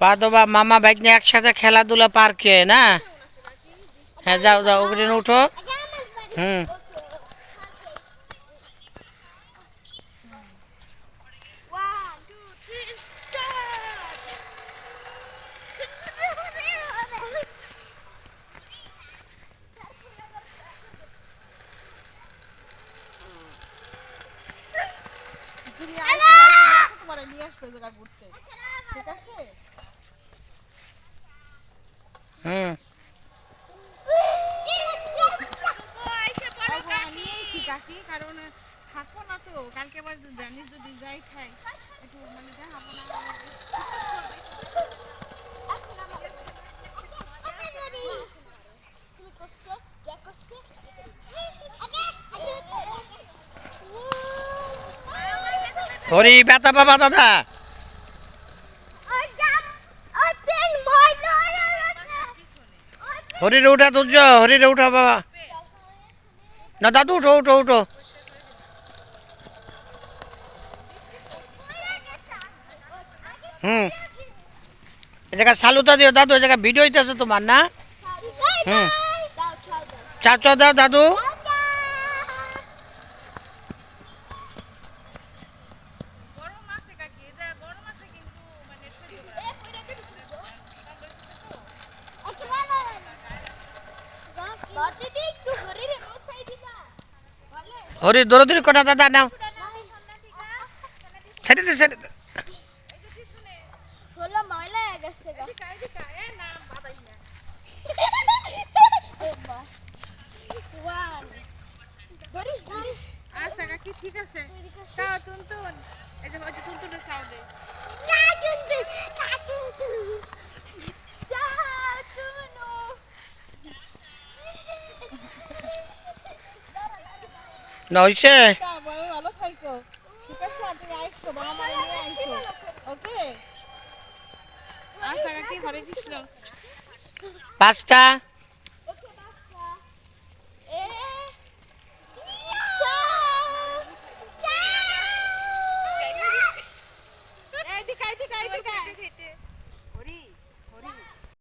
পা দোবা মামা বাইক নিয়ে একসাথে খেলাধুলা পার্কে না? হ্যাঁ যাও যাও ওখানে উঠো। হুম হুম কারণ থাকবো না তো কালকে আবার জানি যদি যাই খাই একটু মানে দেখাবো না হরি ব্যথা বাবা দাদা। হরিরে উঠা তুলছ, হরিরে উঠা বাবা। না দাদু উঠো উঠো উঠো। হুম এ জায়গা সালুতা দিও দাদু, এ জায়গা ভিডিও হইতেছে তোমার না? হুম চা চা দাও দাদু। গরম আছে কাকি এটা গরম আছে কিন্তু মানে হরি দৌড়দৌড়ি করা দাদা নাও। ছেড়ে দে ছেড়ে দে। আচ্ছা কাকি ঠিক আছে চাও তুনতুন এই যে ওই যে তুনতুনের চাও দে না হইছে? ভালো থাইকো ঠিক আছে তুমি আইসো বাবা নিয়ে আইসো ওকে আচ্ছা কাকি হরে কৃষ্ণ। 5টা